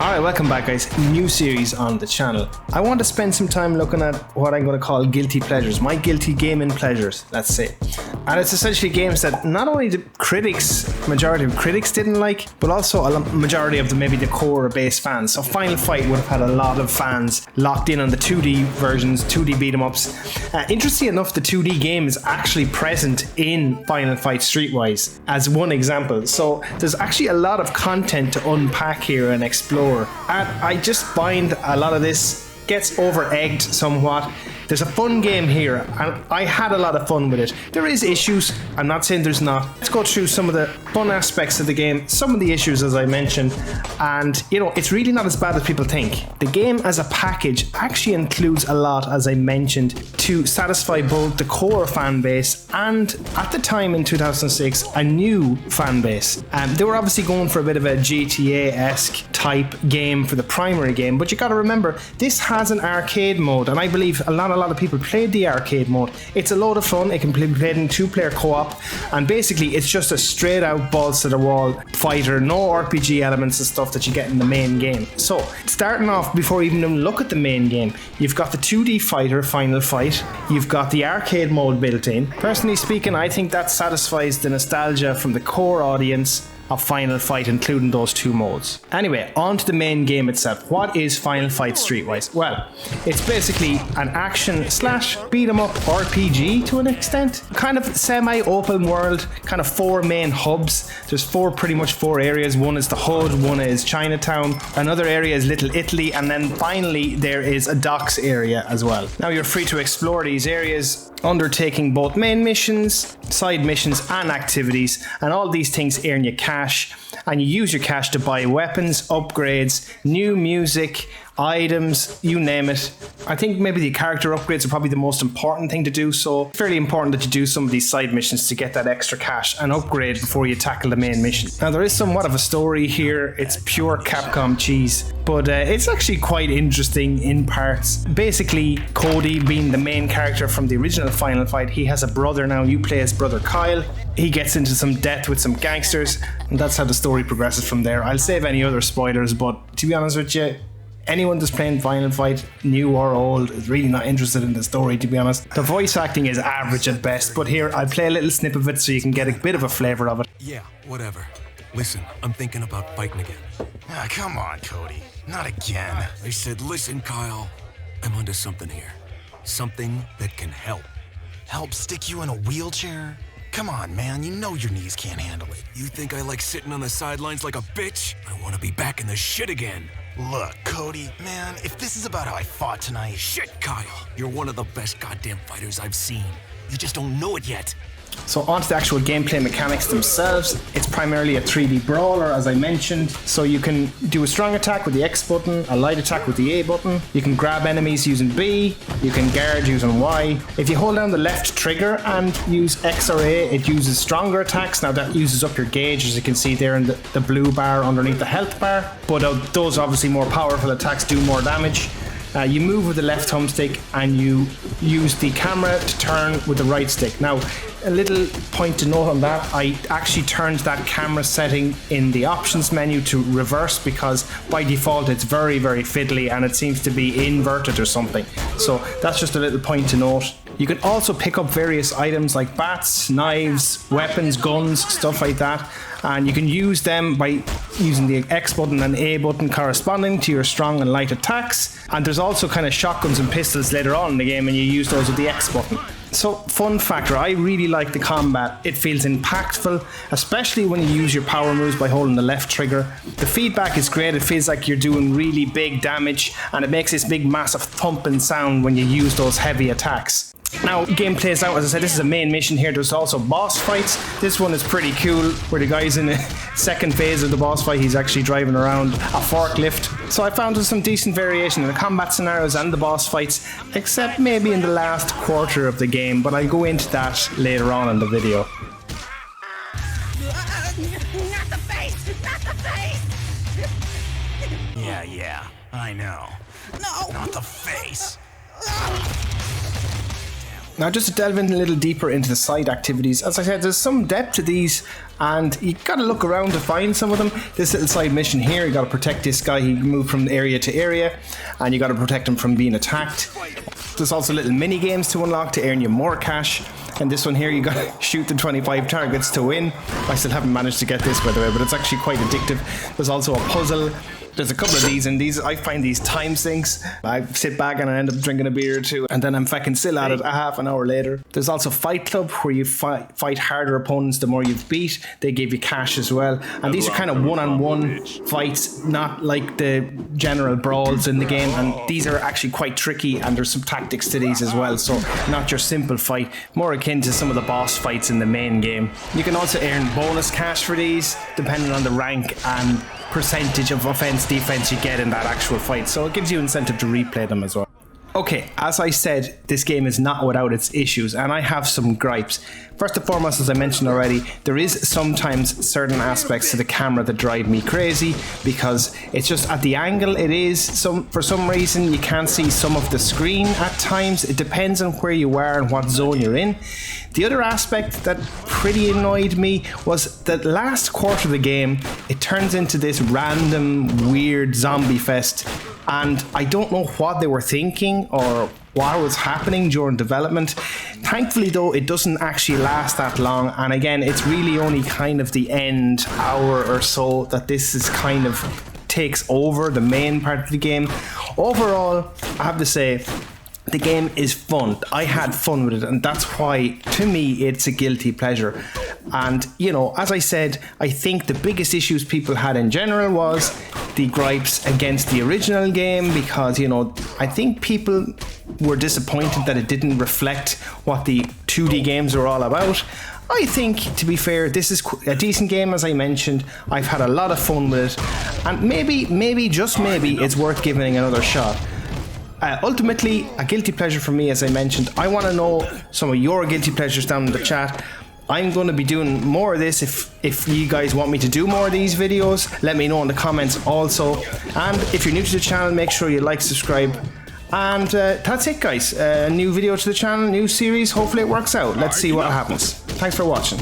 Alright, welcome back guys. New series on the channel. I want to spend some time looking at what I'm going to call guilty pleasures. My guilty gaming pleasures, let's say. And it's essentially games that not only the majority of critics didn't like, but also a majority of maybe the core or base fans. So Final Fight would have had a lot of fans locked in on the 2D versions, 2D beat 'em ups. Interestingly enough, the 2D game is actually present in Final Fight Streetwise as one example. So there's actually a lot of content to unpack here and explore. And I just find a lot of this gets over-egged somewhat. There's a fun game here, and I had a lot of fun with it. There is issues, I'm not saying there's not. Let's go through some of the fun aspects of the game, some of the issues as I mentioned, and you know, it's really not as bad as people think. The game as a package actually includes a lot, as I mentioned, to satisfy both the core fan base and, at the time in 2006, a new fan base. They were obviously going for a bit of a GTA-esque type game for the primary game, but you gotta remember, this has an arcade mode, and I believe a lot of people played the arcade mode. It's a load of fun. It can be played in 2-player co-op, and basically it's just a straight out balls to the wall fighter, no RPG elements and stuff that you get in the main game. So starting off, before you even look at the main game, you've got the 2D fighter Final Fight, you've got the arcade mode built in. Personally speaking, I think that satisfies the nostalgia from the core audience of Final Fight, including those two modes. Anyway, on to the main game itself. What is Final Fight Streetwise? Well, it's basically an action slash beat 'em up RPG to an extent. Kind of semi-open world, kind of 4 main hubs. There's pretty much four areas. One is the Hood, one is Chinatown, another area is Little Italy, and then finally there is a docks area as well. Now you're free to explore these areas, undertaking both main missions, side missions and activities, and all these things earn you cash, and you use your cash to buy weapons, upgrades, new music, items, you name it. I think maybe the character upgrades are probably the most important thing to do, so it's fairly important that you do some of these side missions to get that extra cash and upgrade before you tackle the main mission. Now there is somewhat of a story here. It's pure Capcom cheese, but it's actually quite interesting in parts. Basically, Cody, being the main character from the original Final Fight, he has a brother now. You play his brother Kyle. He gets into some debt with some gangsters, and that's how the story progresses from there. I'll save any other spoilers, but to be honest with you, anyone that's playing Final Fight, new or old, is really not interested in the story, to be honest. The voice acting is average at best, but here, I'll play a little snip of it so you can get a bit of a flavour of it. Yeah, whatever. Listen, I'm thinking about fighting again. Ah, come on, Cody. Not again. I said, listen, Kyle. I'm onto something here. Something that can help. Help stick you in a wheelchair? Come on, man, you know your knees can't handle it. You think I like sitting on the sidelines like a bitch? I want to be back in the shit again. Look, Cody, man, if this is about how I fought tonight... Shit, Kyle. You're one of the best goddamn fighters I've seen. You just don't know it yet. So on to the actual gameplay mechanics themselves. It's primarily a 3D brawler, as I mentioned. So you can do a strong attack with the X button, a light attack with the A button. You can grab enemies using B. You can guard using Y. If you hold down the left trigger and use X or A, it uses stronger attacks. Now that uses up your gauge, as you can see there in the blue bar underneath the health bar. But those obviously more powerful attacks do more damage. You move with the left thumbstick and you use the camera to turn with the right stick. Now, a little point to note on that, I actually turned that camera setting in the options menu to reverse because by default it's very, very fiddly and it seems to be inverted or something. So that's just a little point to note. You can also pick up various items like bats, knives, weapons, guns, stuff like that. And you can use them by using the X button and A button corresponding to your strong and light attacks. And there's also kind of shotguns and pistols later on in the game and you use those with the X button. So, fun factor, I really like the combat. It feels impactful, especially when you use your power moves by holding the left trigger. The feedback is great, it feels like you're doing really big damage and it makes this big massive thumping sound when you use those heavy attacks. Now, game plays out, as I said, this is a main mission here. There's also boss fights. This one is pretty cool, where the guy's in the second phase of the boss fight. He's actually driving around a forklift. So I found there's some decent variation in the combat scenarios and the boss fights, except maybe in the last quarter of the game, but I'll go into that later on in the video. Not the face! Not the face! Yeah, I know. No! Not the face. Now, just to delve in a little deeper into the side activities, as I said, there's some depth to these, and you gotta look around to find some of them. This little side mission here, you gotta protect this guy. He can move from area to area, and you gotta protect him from being attacked. There's also little mini games to unlock to earn you more cash. And this one here, you gotta shoot the 25 targets to win. I still haven't managed to get this, by the way, but it's actually quite addictive. There's also a puzzle. There's a couple of these, and these, I find these time sinks. I sit back and I end up drinking a beer or two, and then I'm fucking still at it a half an hour later. There's also Fight Club, where you fight harder opponents the more you've beat. They give you cash as well. And these are kind of one-on-one fights, not like the general brawls in the game. And these are actually quite tricky, and there's some tactics to these as well. So not your simple fight, more akin to some of the boss fights in the main game. You can also earn bonus cash for these, depending on the rank and percentage of offense defense you get in that actual fight, so it gives you incentive to replay them as well. Okay, as I said, this game is not without its issues, and I have some gripes. First and foremost, as I mentioned already, there is sometimes certain aspects to the camera that drive me crazy, because it's just at the angle it is, for some reason you can't see some of the screen at times. It depends on where you are and what zone you're in. The other aspect that pretty annoyed me was that last quarter of the game, it turns into this random weird zombie fest, and I don't know what they were thinking or what was happening during development. Thankfully though, it doesn't actually last that long, and again, it's really only kind of the end hour or so that this is kind of takes over the main part of the game. Overall, I have to say, the game is fun. I had fun with it, and that's why, to me, it's a guilty pleasure. And, you know, as I said, I think the biggest issues people had in general was the gripes against the original game, because, you know, I think people were disappointed that it didn't reflect what the 2D games were all about. I think, to be fair, this is a decent game, as I mentioned. I've had a lot of fun with it, and maybe, just maybe, it's worth giving another shot. Ultimately, a guilty pleasure for me, as I mentioned. I want to know some of your guilty pleasures down in the chat. I'm going to be doing more of this. If you guys want me to do more of these videos, let me know in the comments also. And if you're new to the channel, make sure you like, subscribe. And that's it, guys. A new video to the channel, new series. Hopefully it works out. Let's see what happens. Thanks for watching.